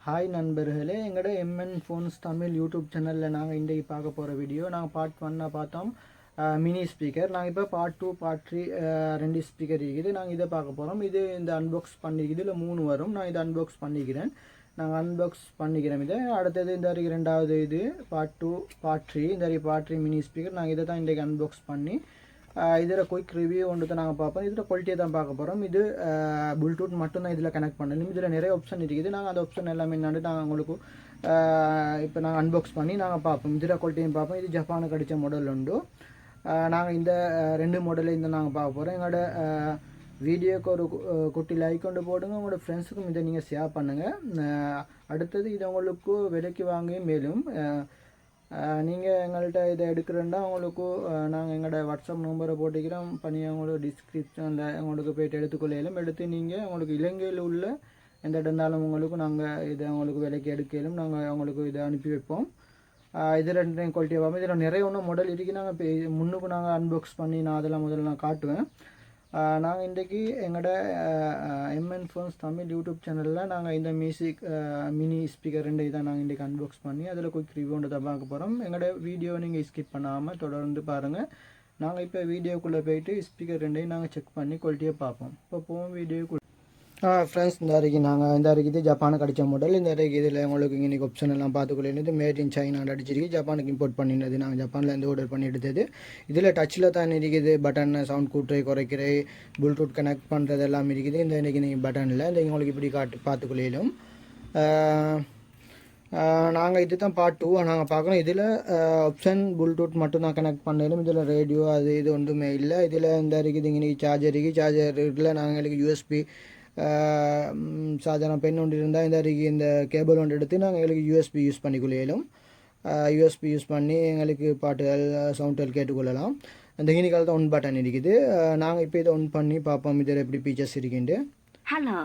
Hi நண்பர்களே, எங்களோட MN phones Tamil YouTube சேனலில் நாங்கள் இன்றைக்கு பார்க்க போகிற வீடியோ நாங்கள் பார்ட் 1 பார்த்தோம். Mini speaker. நாங்கள் இப்போ பார்ட் 2 பார்ட் 3 ரெண்டு ஸ்பீக்கர் இருக்குது. நாங்கள் இதை பார்க்க போகிறோம். இது இந்த அன்பாக்ஸ் பண்ணிக்குது. இதில் 3 வரும். நான் இதை அன்பாக்ஸ் பண்ணிக்கிறேன். நாங்கள் அன்பாக்ஸ் பண்ணிக்கிறோம். இதை அடுத்தது இந்த வரைக்கும் ரெண்டாவது இது பார்ட் 2 பார்ட் 3 இந்த வரைக்கும் பார்ட் 3 மினி ஸ்பீக்கர். நாங்கள் இதை தான் இன்றைக்கு அன்பாக்ஸ் பண்ணி இதில் குயிக் ரிவ்யூ ஒன்று தான் நாங்கள் பார்ப்போம். இதில் குவாலிட்டியை தான் பார்க்க போகிறோம். இது ப்ளூடூத் மட்டும்தான் இதில் கனெக்ட் பண்ணணும். இதில் நிறைய ஆப்ஷன் இருக்குது. நாங்கள் அந்த ஆப்ஷன் எல்லாமே என்னென்னு நாங்கள் உங்களுக்கு இப்போ நாங்கள் அன்பாக்ஸ் பண்ணி நாங்கள் பார்ப்போம். இதில் குவாலிட்டியும் பார்ப்போம். இது ஜப்பானுக்கு அடித்த மாடல் உண்டு. நாங்கள் இந்த ரெண்டு மாடலையும் இந்த நாங்கள் பார்க்க போகிறோம். எங்களோட வீடியோக்கு ஒரு குட்டி லைக் கொண்டு போடுங்க. உங்களோட ஃப்ரெண்ட்ஸுக்கும் இதை நீங்கள் ஷேர் பண்ணுங்கள். அடுத்தது இதை உங்களுக்கு விலைக்கு வாங்கி மேலும் நீங்கள் எங்கள்கிட்ட இதை எடுக்கிறேன்னா உங்களுக்கு நாங்கள் எங்களோட வாட்ஸ்அப் நம்பரை போட்டுக்கிறோம். பண்ணி அவங்களோட டிஸ்கிரிப்ஷனில் உங்களுக்கு போய்ட்டு எடுத்துக்கொள்ளையிலும் எடுத்து நீங்கள் உங்களுக்கு இலங்கையில் உள்ள எந்த இடம்னாலும் உங்களுக்கு நாங்கள் இதை அவங்களுக்கு விலைக்கு எடுக்கலும் நாங்கள் அவங்களுக்கு இதை அனுப்பி வைப்போம். இது ரெண்டு குவாலிட்டியாக பார்ப்போம். இதில் நிறைய ஒன்றும் மாடல் இருக்குது. நாங்கள் முன்னுக்கு நாங்கள் அன்பாக்ஸ் பண்ணி நான் அதெல்லாம் முதல்ல நான் காட்டுவேன். நாங்கள் இன்றைக்கி எங்களோட எம்என் ஃபோன்ஸ் தமிழ் யூடியூப் சேனலில் நாங்கள் இந்த மினி ஸ்பீக்கர் ரெண்டு இதை நாங்கள் இன்றைக்கி அன்பாக்ஸ் பண்ணி அதில் குயிக் ரிவ்யூன்னு தான் பார்க்க போகிறோம். எங்களோட வீடியோ நீங்கள் ஸ்கிப் பண்ணாமல் தொடர்ந்து பாருங்கள். நாங்கள் இப்போ வீடியோக்குள்ளே போயிட்டு ஸ்பீக்கர் ரெண்டையும் நாங்கள் செக் பண்ணி குவாலிட்டியை பார்ப்போம். இப்போ போவோம் வீடியோக்குள்ளே. ஃப்ரெண்ட்ஸ், இந்த வரைக்கும் நாங்கள் இந்த வரைக்கும் இது ஜப்பானுக்கு அடித்த மாடல். இந்த வரைக்கும் இதில் உங்களுக்கு இன்றைக்கி ஆப்ஷன் எல்லாம் பார்த்துக்கொள்ளது மேட் இன் சைனா அடிச்சிருக்கு. ஜப்பானுக்கு இம்போர்ட் பண்ணினது. நாங்கள் ஜப்பானில் ஆர்டர் பண்ணி எடுத்தது. இதில் டச்சில் தான் இருக்குது. பட்டன் சவுண்ட் கூட்டுறை குறைக்கிற ப்ளூடூத் கனெக்ட் பண்ணுறது எல்லாம் இருக்குது. இந்த இன்றைக்கி நீங்கள் பட்டனில் இந்த உங்களுக்கு இப்படி பார்த்துக்கொள்ளும். நாங்கள் இது தான் பார்ட் 2 நாங்கள் பார்க்குறோம். இதில் ஆப்ஷன் ப்ளூடூத் மட்டும் தான் கனெக்ட் பண்ணலும். இதில் ரேடியோ அது இது ஒன்றுமே இல்லை. இதில் இந்த இருக்குது இன்றைக்கி சார்ஜர் இருக்குது. சார்ஜரில் நாங்கள் யூஎஸ்பி சார்ஜர் பென் ஒன்று இருந்தால் இந்த வரைக்கும் இந்த கேபிள் ஒன்று எடுத்து நாங்கள் எங்களுக்கு யூஎஸ்பி யூஸ் பண்ணிக்கொள்ளையிலும். யூஎஸ்பி யூஸ் பண்ணி எங்களுக்கு பாட்டுகள் சவுண்டுகள் கேட்டுக்கொள்ளலாம். இந்த ஹீனிக்கால் தான் ஒன் பட்டன் இருக்குது. நாங்கள் இப்போ இதை ஒன் பண்ணி பார்ப்போம் இதில் எப்படி ஃபீச்சர்ஸ் இருக்குண்டு. ஹலோ,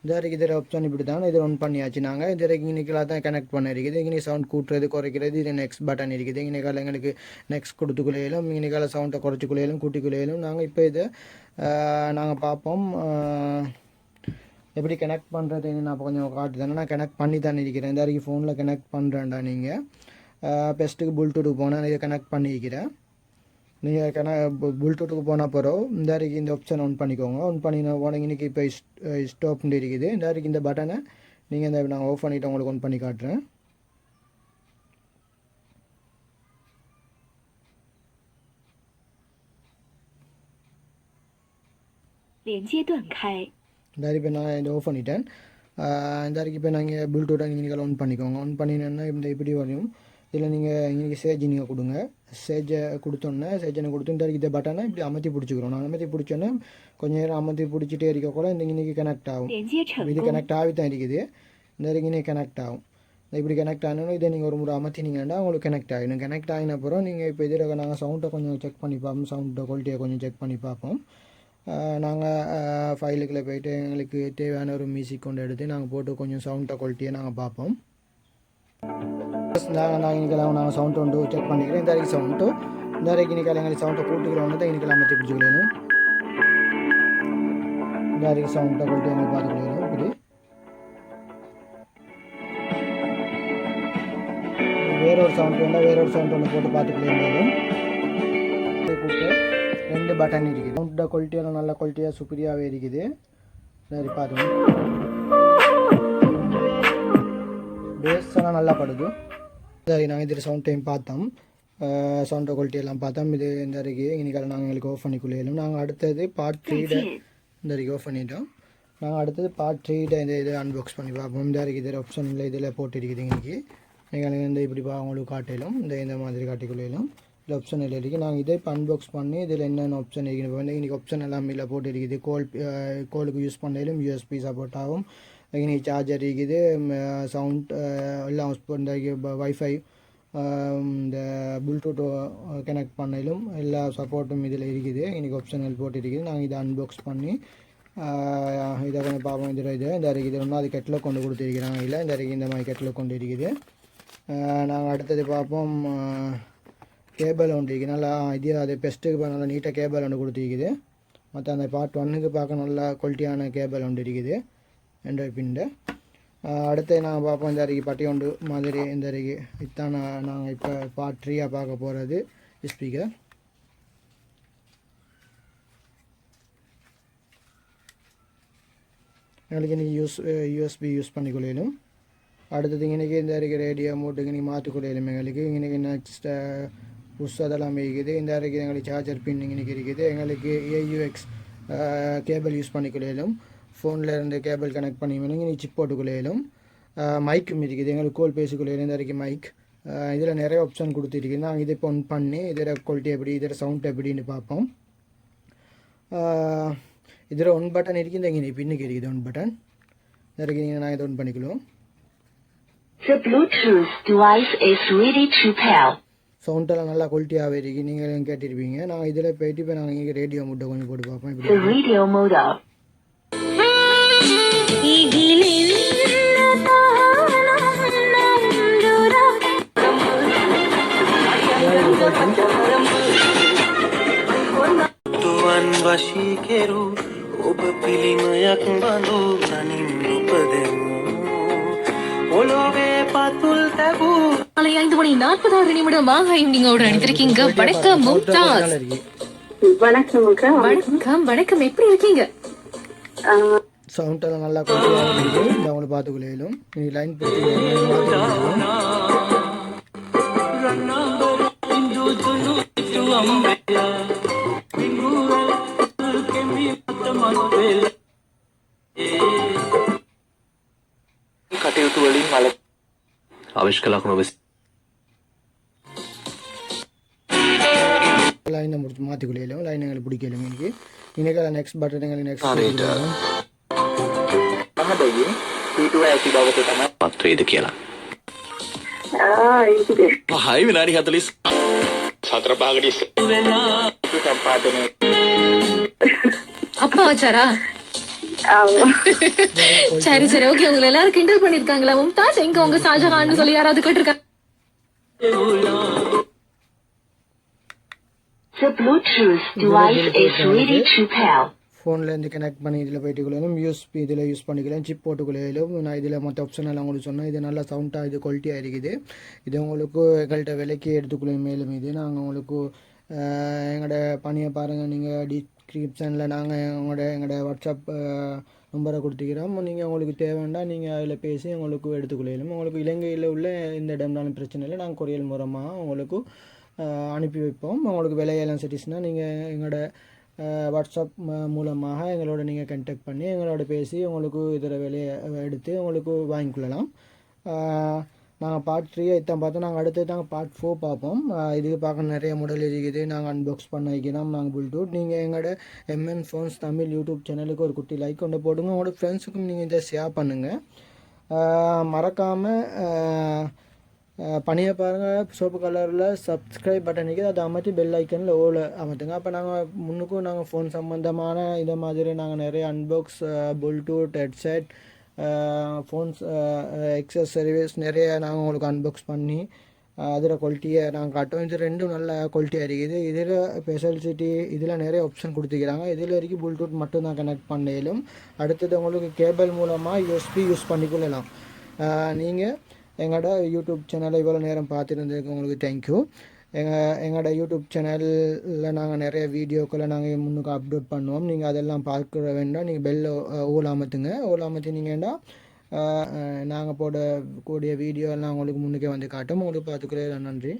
இந்த வரைக்கும் இதில் ஆப்ஷன் இப்படி தான் இதில் ஒன் பண்ணியாச்சு. நாங்கள் இது வரைக்கும் இன்னைக்கெல்லாம் தான் கனெக்ட் பண்ண இருக்குது. இங்கே சவுண்ட் கூட்டுறது குறைக்கிறது இது நெக்ஸ்ட் பட்டன் இருக்குது. இன்னைக்கால எங்களுக்கு நெக்ஸ்ட் கொடுத்துக்குள்ளையிலும் இன்னைக்கால சவுண்டை குறைச்சிக்குள்ளையிலும் கூட்டிக்குள்ளையிலும் நாங்கள் இப்போ இதை நாங்கள் பார்ப்போம் எப்படி கனெக்ட் பண்ணுறதுன்னு நான் கொஞ்சம் காட்டுதானே. நான் கனெக்ட் பண்ணி தானே இருக்கிறேன். இந்த வரைக்கும் ஃபோனில் கனெக்ட் பண்ணுறேன்டா. நீங்கள் பெஸ்ட்டுக்கு ப்ளூடூத்துக்கு போனால் நான் இதை கனெக்ட் பண்ணிக்கிறேன். நீங்கள் ப்ளூடூத்துக்கு போனால் போகிறோம். இந்த வரைக்கும் இந்த ஆப்ஷன் ஆன் பண்ணிக்கோங்க. ஆன் பண்ணி போனீங்க இன்றைக்கி இப்போ ஸ்டாப்னு இருக்குது. இந்த வரைக்கும் இந்த பட்டனை நீங்கள் இந்த நான் ஆஃப் பண்ணிவிட்டு உங்களுக்கு ஆன் பண்ணி காட்டுறேன். இந்த வரைக்கும் இப்போ நான் இதை ஆஃப் பண்ணிட்டேன். இந்த வரைக்கும் இப்போ நாங்கள் ப்ளூடூத்தை நீங்கள் ஆன் பண்ணிக்கோங்க. ஆன் பண்ணினேன்னா இந்த இப்படி வரையும். இதில் நீங்கள் இன்றைக்கி சேஜ் நீங்கள் கொடுங்க. சேஜை கொடுத்தோன்னே சேஜனை கொடுத்து இந்த இந்த பட்டனை இப்படி அமர்த்தி பிடிச்சிக்கிறோம். நான் அமர்த்தி பிடிச்சோன்னே கொஞ்சம் நேரம் அமர்த்தி பிடிச்சிட்டே இருக்கக்கூட இந்த இன்றைக்கி கனெக்ட் ஆகும். இது கனெக்ட் ஆகி தான் இருக்குது. இந்த வரைக்கும் இன்றைக்கி கனெக்ட் ஆகும். இப்படி கனெக்ட் ஆகணும். இதை நீங்கள் ஒரு முறை அமர்த்தினீங்கன்னா உங்களுக்கு கனெக்ட் ஆகிடும். கனெக்ட் ஆகின அப்புறம் நீங்கள் இப்போ இதில் நாங்கள் சவுண்டை கொஞ்சம் செக் பண்ணி பார்ப்போம். சவுண்டை குவாலிட்டியை கொஞ்சம் செக் பண்ணி பார்ப்போம். நாங்கள் ஃபைலுக்குள்ளே போய்ட்டு எங்களுக்கு தேவையான ஒரு மியூசிக் கொண்டு எடுத்து நாங்கள் போட்டு கொஞ்சம் சவுண்டை குவாலிட்டியை நாங்கள் பார்ப்போம். நாங்கள் இன்னைக்கெல்லாம் சவுண்ட் ஒன்று செக் பண்ணிக்கிறேன். இந்த வரைக்கும் சவுண்டு இந்த வரைக்கும் இன்னைக்கு எங்களுக்கு சவுண்டை கூட்டுக்கிறோம் தான் இன்னைக்கெல்லாம் அமர்த்தி பிடிச்சிக்கணும். இந்த வரைக்கும் சவுண்டை குவாலிட்டி எங்களுக்கு பார்த்துக்கணும். இப்படி வேற ஒரு சவுண்ட் வேண்டாம். வேற ஒரு சவுண்ட் ஒன்று போட்டு பார்த்துக்கணும். கூப்பிட்டு ரெண்டு பட்டன் இருக்குது. சவுண்டோட குவாலிட்டியெல்லாம் நல்ல குவாலிட்டியாக சூப்பரியாகவே இருக்குது. சரி பார்த்துக்கணும். பேஸ் எல்லாம் நல்லா படுது. சரி, நாங்கள் இதில் சவுண்ட் டைம் பார்த்தோம். சவுண்ட் குவாலிட்டி எல்லாம் பார்த்தோம். இது இந்த வரைக்கும் இன்னைக்கால நாங்கள் எங்களுக்கு ஆஃப் பண்ணிக்கொள்ளையிலும். நாங்கள் அடுத்தது பார்ட் 3 இந்த வரைக்கும் ஆஃப் பண்ணிட்டோம். நாங்கள் அடுத்தது பார்ட் 3 இந்த இதை அன்பாக்ஸ் பண்ணி பார்ப்போம். இந்த வரைக்கும் இதில் ஆப்ஷன் இல்லை. இதில் போட்டு இருக்குது. இன்றைக்கி நீங்கள் இந்த இப்படி உங்களுக்கு காட்டிலும் இந்த மாதிரி காட்டிக்கொள்ளையிலும் இதில் ஆப்ஷன் இல்லை இருக்குது. நாங்கள் இதை இப்போ அன்பாக்ஸ் பண்ணி இதில் என்னென்ன ஆப்ஷன் இருக்குது இன்றைக்கி ஆப்ஷன் எல்லாம் இல்லை போட்டு இருக்குது. கோலுக்கு யூஸ் பண்ணாலும் யூஎஸ்பி சப்போர்ட் ஆகும். இன்றைக்கி சார்ஜர் இருக்குது. சவுண்ட் எல்லாம் இந்த வைஃபை இந்த ப்ளூடூத் கனெக்ட் பண்ணாலும் எல்லா சப்போர்ட்டும் இதில் இருக்குது. இன்றைக்கி ஆப்ஷனல் போட்டு இருக்குது. நாங்கள் இதை அன்பாக்ஸ் பண்ணி இதை கொஞ்சம் பார்ப்போம். இதில் இந்த வரைக்கும் இது ஒன்றும் அது கெட்டில் கொண்டு கொடுத்துருக்கிறாங்க. இல்லை இந்த வரைக்கும் இந்த மாதிரி கெட்டில் கொண்டு இருக்குது. நாங்கள் அடுத்தது பார்ப்போம். கேபிள் ஒன்று இருக்குது. நல்லா இது அது பெஸ்ட்டுக்கு நல்லா நீட்டாக கேபிள் ஒன்று கொடுத்துருக்குது. மற்ற அந்த பார்ட் 1க்கு பார்க்க நல்லா குவாலிட்டியான கேபிள் ஒன்று இருக்குது ஆண்ட்ராய்ட் பின்னு. அடுத்து நாங்கள் பார்ப்போம் இந்த அருகே பட்டி ஒன்று மாதிரி இந்த அருகே இதுதான் நாங்கள் இப்போ பார்ட் 3 பார்க்க போகிறது ஸ்பீக்கர். எங்களுக்கு இன்றைக்கி யூஎஸ்பி யூஸ் பண்ணிக்கொள்ளும். அடுத்தது இன்றைக்கி இந்த அருகே ரேடியோ மோட்டுக்கு இன்றைக்கி மாற்றிக்கொள்ளும். எங்களுக்கு இன்றைக்கி நெக்ஸ்ட் புஷ் அதெல்லாம் இருக்குது. இந்த அருகே எங்களுக்கு சார்ஜர் பின் இன்றைக்கி இருக்குது. எங்களுக்கு AUX கேபிள் யூஸ் பண்ணிக்கொள்ளும். ஃபோனில் இருந்து கேபிள் கனெக்ட் பண்ணி இன்றைக்கி சிப் போட்டுக்கொள்ளும். மைக்கும் இருக்குது. எங்களுக்கு கோல் பேசிக்கொள்ளும். இந்த அருகே மைக் இதில் நிறைய ஆப்ஷன் கொடுத்துருக்கு. நாங்கள் இதை இப்போ ஒன் பண்ணி இதோட குவாலிட்டி எப்படி இதோட சவுண்ட் எப்படின்னு பார்ப்போம். இதில் ஒன் பட்டன் இருக்குது. இந்த பின்னுக்கு இருக்குது ஒன் பட்டன். இதற்கு நீங்கள் நான் இதை ஒன் பண்ணிக்கலாம். The Bluetooth device is ready to pair. சவுண்டெல்லாம் நல்லா குவாலிட்டியாகவே இருக்குது. நீங்கள் கேட்டிருப்பீங்க. நாங்கள் இதில் போயிட்டு இப்போ நாங்கள் இங்கே ரேடியோ மோட்டை கொஞ்சம் போட்டு பார்ப்போம். The radio mode up. ඔබ පිළිමයක් බඳු තනින් උපදෙමු ඔලොවේ පතුල් තැබූ காலை 5:46 இவங்களோட அணிந்திருக்கீங்க. வணக்கம் மும்தாஸ். வணக்கம் எப்படி இருக்கீங்க? சவுண்டெல்லாம் நல்லா குவாலிட்டியாக இருக்குது. இந்த அவங்களை பார்த்துக்கொள்ளும். நீங்கள் லைன் போட்டு කටයුතු වලින් වල අවශ්‍ය ලකුණු லைனை முடிச்சு மாற்றிக்கொள்ளும். லைன் எங்களுக்கு பிடிக்கலும். இன்னைக்கு இன்னைக்கு நெக்ஸ்ட் பட்டன் எங்களுக்கு நெக்ஸ்ட் පත්‍රයේද කියලා. හයි විනාඩි 40 සතර පහකට සම්පාදනය அப்பா வச்சாரா? சரி ஓகே. உங்களை எல்லாரும் கிண்டல் பண்ணிருக்காங்களா? மும்தாஸ் எங்க உங்க ஷாஜஹான்னு சொல்லி யாராவது கேட்டிருக்காங்க? The Bluetooth device is ready to pair. ஃபோன்லேருந்து கனெக்ட் பண்ணி இதில் போயிட்டு கொள்ளும். யூஎஸ்பி இதில் யூஸ் பண்ணிக்கலாம். சிப் போட்டுக்கொள்ளும். நான் இதில் மற்ற ஆப்ஷன் எல்லாம் உங்களுக்கு சொன்னேன். இது நல்லா சவுண்டாக இது குவாலிட்டியாக இருக்குது. இது உங்களுக்கு எங்கள்கிட்ட விலைக்கு எடுத்துக்கொள்ளும். மேலும் இது நாங்கள் உங்களுக்கு எங்களோட பணியை பாருங்கள். நீங்கள் டிஸ்கிரிப்ஷனில் நாங்கள் எங்களோட வாட்ஸ்அப் நம்பரை கொடுத்துக்கிறோம். நீங்கள் உங்களுக்கு தேவைன்னா நீங்கள் அதில் பேசி உங்களுக்கு எடுத்துக்கொள்ளும். உங்களுக்கு இலங்கையில் உள்ள எந்த இடம்னாலும் பிரச்சனை இல்லை. நாங்கள் கொரியல் மூலமாக உங்களுக்கு அனுப்பி வைப்போம். உங்களுக்கு விலையெல்லாம் சட்டிஸ்னால் நீங்கள் எங்களோட வாட்ஸ்அப் மூலமாக எங்களோட நீங்கள் கண்டெக்ட் பண்ணி எங்களோட பேசி உங்களுக்கு இதில் விலையை எடுத்து உங்களுக்கு வாங்கிக்கொள்ளலாம். நாங்கள் பார்ட் 3 இதான் பார்த்தோம். நாங்கள் அடுத்து நாங்கள் பார்ட் 4 பார்ப்போம். இதுக்கு பார்க்க நிறைய மாடல் இருக்குது. நாங்கள் அன்பாக்ஸ் பண்ண வைக்கிறோம். நாங்கள் ப்ளூடூத் நீங்கள் எங்களோட MN ஃபோன்ஸ் தமிழ் யூடியூப் சேனலுக்கு ஒரு குட்டி லைக் கொண்டு போடுங்க. உங்களோட ஃப்ரெண்ட்ஸுக்கும் நீங்கள் இதை ஷேர் பண்ணுங்கள். மறக்காமல் பணியை பாருங்கள். சோப்பு கலரில் சப்ஸ்கிரைப் பட்டன் இருக்குது. அதை அமைத்து பெல் ஐக்கனில் ஓல அமைத்துங்க. அப்போ நாங்கள் முன்னுக்கும் நாங்கள் ஃபோன் சம்மந்தமான இதை மாதிரி நாங்கள் நிறைய unbox Bluetooth headset phones accessories நிறைய நாங்கள் உங்களுக்கு அன்பாக்ஸ் பண்ணி அதில் குவாலிட்டியை நாங்கள் காட்டுவோம். இது ரெண்டும் நல்ல குவாலிட்டியாக இருக்குது. இதில் ஸ்பெஷாலிட்டி இதில் நிறைய ஆப்ஷன் கொடுத்துக்கிறாங்க. இதில் வரைக்கும் ப்ளூடூத் மட்டும் தான் கனெக்ட் பண்ணலும். அடுத்தது உங்களுக்கு கேபிள் மூலமாக யூஎஸ்பி யூஸ் பண்ணிக்கொள்ளலாம். நீங்கள் எங்களோட யூடியூப் சேனலை இவ்வளோ நேரம் பார்த்துருந்ததுக்கு உங்களுக்கு தேங்க்யூ. எங்களோட யூடியூப் சேனலில் நாங்கள் நிறைய வீடியோக்களை நாங்கள் முன்னுக்கு அப்லோட் பண்ணுவோம். நீங்கள் அதெல்லாம் பார்க்க வேண்டாம். நீங்கள் பெல்ல ஓலாமத்துங்க. ஓலாமத்தினீங்கன்னா நாங்கள் போடக்கூடிய வீடியோ எல்லாம் உங்களுக்கு முன்னுக்கே வந்து காட்டும். உங்களுக்கு பார்த்துக்கிறேன். நன்றி.